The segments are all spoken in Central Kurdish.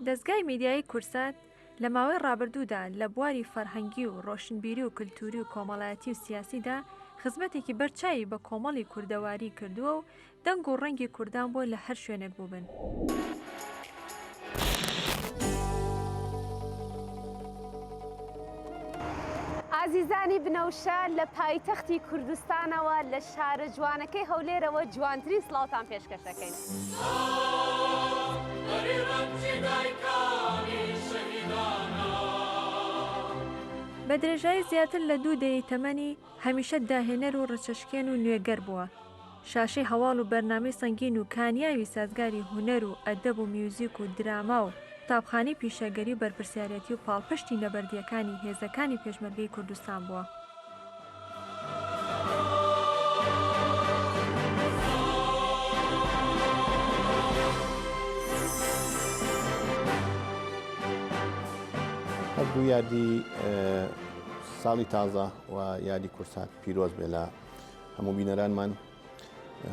دەستگای میدیایی کورسات لە ماوەی ڕابردوودا لە بواری فەرهەنگی و ڕۆشنبیری و کلتوری و کۆمەڵایەتی و سیاسیدا خزمەتێکی بەرچاوی بە کۆمەڵی کوردەواری کردووە و دەنگ و ڕەنگی کوردان بۆ لە هەر شوێنێک بووبن. عزیزانی بنەوشە لە پایتەختی کوردستانەوە لە شارە جوانەکەی هەولێرەوە جوانترین سڵاوتان پێشکەشەکەین. بە درێژایی زیاتر لە 2 دەی تەمەنی هەمیشە داهێنەر و ڕەچەشکێن و نوێگەر بووە. شاشەی هەواڵ و بەرنامەی سەنگین و کانیاوی سازگاری هونەر و ئەدەب و میوزیک و دراما و قوتابخانەی پیشەگەری و بەرپرسیارەتی و پاڵپشتی نەبەردیەکانی هێزەکانی پێشمەرگەی کوردستان بووە. هەردوو یادی ساڵی تازە و یادی کورسات پیرۆز بێ لە هەموو بینەرانمان.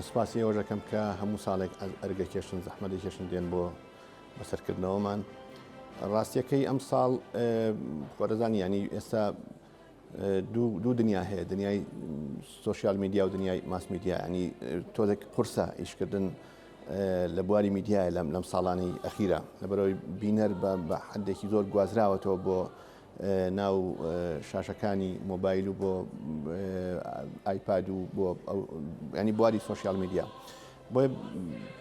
سوپاسی ئەوە دەکەم کە هەموو ساڵێک ئەرگە کێشن زەحمەتی کێشن دێن بۆ بەسەرکردنەوەمان. ڕاستیەکەی ئەم ساڵ خۆرەزانی ینی ئێستا دوو دنیا هەیە، دنیای سۆشیال میدیا و دنیای ماس میدیا، ینی تۆزێک قورسە ئیشکردن لە بواری میدیایە لەم ساڵانی ئەخیرە، لەبەرەوەی بینەر بە حدێکی زۆر گوازراوەتەوە بۆ ناو شاشەکانی مۆبایل و بۆ ئایپاد و بۆ ینی بواری سۆشیال میدیا. بۆیە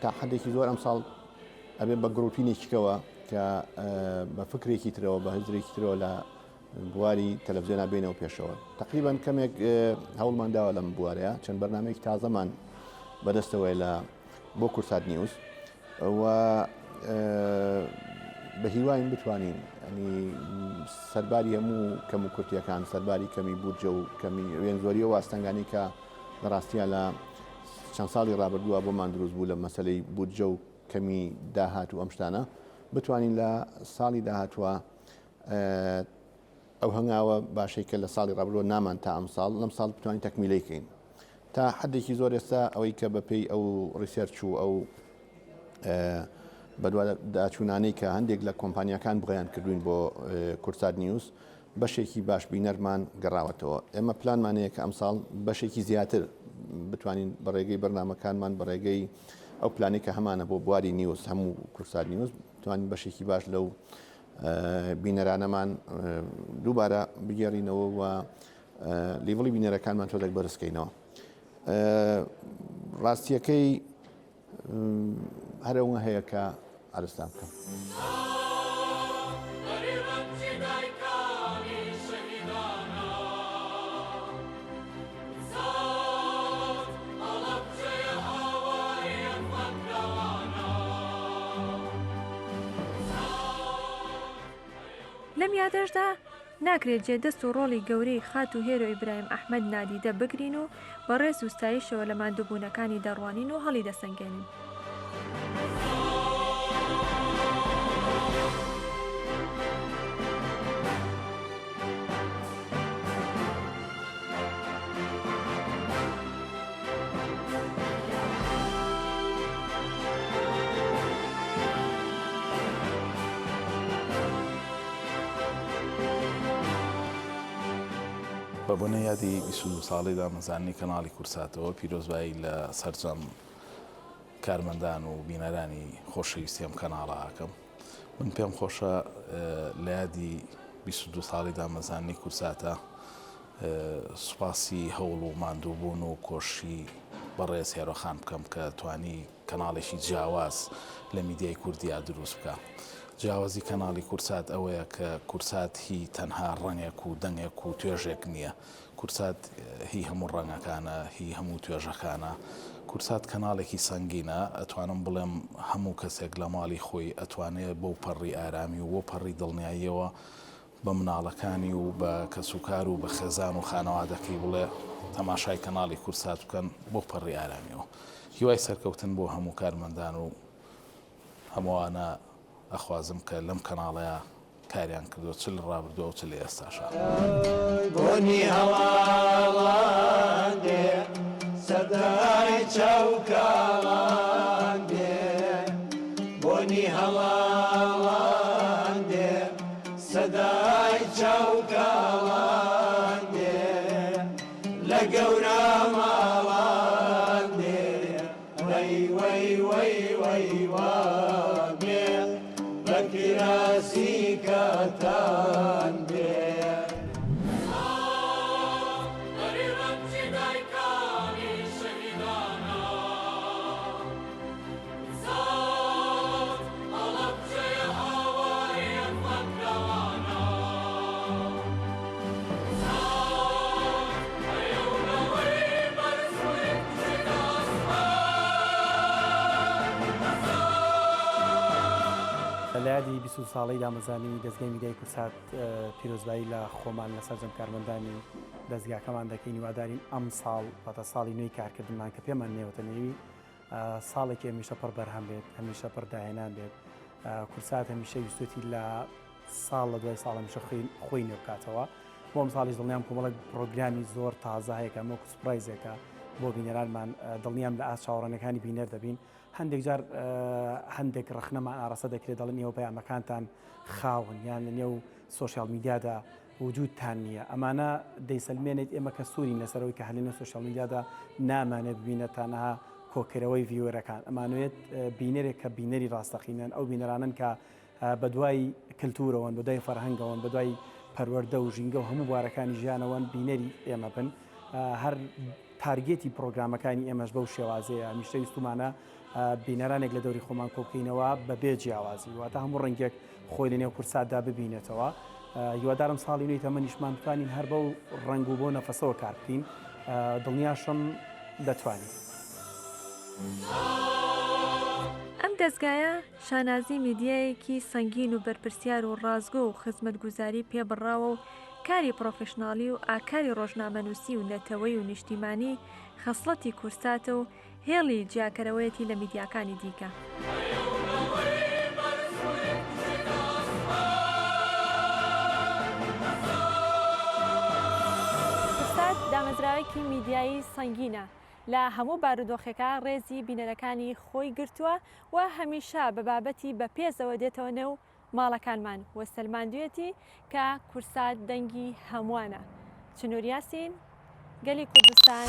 تا حدێکی زۆر ئەم ساڵ ئەبێ بە گروپینێکیکەوە کە بە فکرێکی ترەوە بە هەزرێکی ترەوە لە بواری تەلەڤیزیۆنا بێنەوە پێشەوە. تقریبان کەمێک هەوڵمان داوە لەم بوارەیە، چەند بەرنامەیەکی تازەمان بەدەستەوەی لە بۆ کورسات نیوز و بە هیواین بتوانین ینی سەرباری هەموو کەم و کورتیەکان، سەرباری کەمی بودجە و کەمی وێنزۆری و واستەنگانی کە لە ڕاستیە لە چەند ساڵی ڕابردووە بۆمان دروست بوو لە مەسەلەی بودجە و کەمی داهات و ئەم شتانە، بتوانین لە ساڵی داهاتوە ئەو هەنگاوە باشەی کە لە ساڵی ڕابردووە نامان تا ئەم ساڵ لەم ساڵ بتوانین تەکمیلەیکەین. تا حدێکی زۆر ئێستا ئەوەی کە بەپێی ئەو ڕیسێرچ و ئەو بەدوا داچوونانەی کە هەندێک لە کۆمپانیەکان بڕیان کردوین بۆ کورسات نیوز بەشێکی باش بینەرمان گەڕاوەتەوە. ئێمە پلانمانەیە کە ئەم ساڵ بەشێکی زیاتر بتوانین بەڕێگەی بەرنامەکانمان بەڕێگەی ئەو پلانی کە هەمانە بۆ بواری نیوز هەموو کورسات نیوز بتوانین بەشێکی باش لەو بینەرانەمان دووبارە بگێڕینەوە و لیڤڵی بینەرەکانمان تۆزێک بەرزکەینەوە. ڕاستیەکەی هەرەوە هەیە کە ئارستان بکەم. لەم یادەشدا ناکرێت جێدەست و ڕۆڵی گەورەی خات و هێرۆ ئیبراهیم ئەحمەد نادیدە بگرین و بە ڕێز و ستایشەوە لە ماندووبوونەکانی دەڕوانین و هەڵی دەسەنگێنین. بە بۆنە یادی 22 ساڵی دامەزانی کەناڵی کورساتەوە پیرۆزبایی لە سەرجەم کارمەندان و بینەرانی خۆشەویستی ئەم کەناڵە ئاکەم. من پێم خۆشە لە یادی 22 ساڵی دامەزانی کورساتە سوپاسی هەوڵ و ماندووبوون و کۆشی بەڕێز هێرۆخان بکەم کە توانی کەناڵێکی جیاواز لە میدیای کوردیا دروست بکە. جیاوازی کەناڵی کورسات ئەوەیە کە کورسات هی تەنها ڕەنگێک و دەنگێک و توێژێک نییە. کورسات هی هەموو ڕەنگەکانە، هی هەموو توێژەکانە. کورسات کەناڵێکی سەنگینە، ئەتوانم بڵێم هەموو کەسێک لە ماڵی خۆی ئەتوانێت بەو پەڕی ئارامی و بۆ پەڕی دڵنیاییەوە بە مناڵەکانی و بە کەسوکار و بە خێزان و خانەوادەکەی بڵێ تەماشای کەناڵی کورسات بکەن بۆ پەڕی ئارامیەوە. هیوای سەرکەوتن بۆ هەموو کارمەندان و هەمووانە ئەخوازم کە لەم کەناڵەیە کاریان کردو چ لە ڕابردووە و چ لە ئێستاشە. بۆنی هەواڵان دێ سەدای چاوکاڵان دێ بۆ بۆنی هەڵاڵان دێ سەدای چاوکاڵان دێ لە گەورە ماڵان دێ وەی وەی وەی وەی وابێ بە کراسی کاتان دێ لە یادی 20 ساڵەی دامەزانی دەستگای میدیای کورسات پیرۆزبایی لە خۆمان لەسەر جەم کارمەندانی دەستگاکەمان دەکەین وادارین ئەم ساڵ بەتە ساڵی نوێی کارکردمان کە پێمان نێوەتە نێوی ساڵێکی هەمیشە پڕ بەرهەم بێت هەمیشە پڕ داهێنان بێت کورسات هەمیشە ویستوەتی لە ساڵ لە دوای ساڵ هەمیشە خۆی نوێ بکاتەوە بۆ ئەم ساڵیش دڵنیام کۆمەڵک پرۆگرامی زۆر تازە هەیە کە وەکو سوپرایزێکە بۆ بینەرانمان دڵنیام لە ئاست چاوەڕێنەکانی بینەر دەبین هەندێک جار هەندێک ڕخنەمان ئاڕاستە دەکرێت دەڵێن ئێوە پەیامەکانتان خاون یان لە نێو سۆشیال میدیادا وجودتان نییە ئەمانە دەیسەلمێنێت ئێمە کە سوورین لەسەرەوەی کە هەلێنە سۆشیال میدیادا نامانێت ببینە تەنها کۆکردەوەی ڤیوەرەکان ئەمانوێت بینەرێک کە بینەری ڕاستەقینەن ئەو بینەرانن کە بە دوای کللتورەوەن بە دوای فەرهەنگەوەن بە دوای پەروەردە و ژینگە و هەموو بوارەکانی ژیانەوەن بینەری ئێمە بن هەر تارگێتی پرۆگرامەکانی ئێمەش بەو شێوازەیە هەمیشە ویستمانە بینەرانێک لە دەوری خۆمان کۆبکەینەوە بە بێ جیاوازی واتە هەموو ڕەنگێک خۆی لە نێو کورساتدا ببینێتەوە هیوادارم ساڵی نوێی تەمەنیشمان بتوانین هەر بەو ڕنگ و بۆ نەفەسەوە کار بکەین دڵنیاشم دەتوانین. ئەم دەستگایە شانازی میدیایەکی سەنگین و بەرپرسیار و ڕازگۆ و خزمەتگوزاری پێبڕاوە و کاری پرۆفشناڵی و ئاکاری ڕۆژنامەنووسی و نەتەوەی و نیشتیمانی خەسڵەتی کورساتە و هێڵی جیاکەرەوەیەتی لە میدیاکانی دیکە. کورسات دامەزراوێکی میدیایی سەنگینە لە هەموو بارودۆخەکە ڕێزی بینەرەکانی خۆی گرتووە و هەمیشە بە بابەتی بە پێزەوە دێتەوە نێو ماڵەکانمان وەسەلماندوێتی کە کورسات دەنگی هەمووانە. چنوور یاسین، گەلی کوردستان.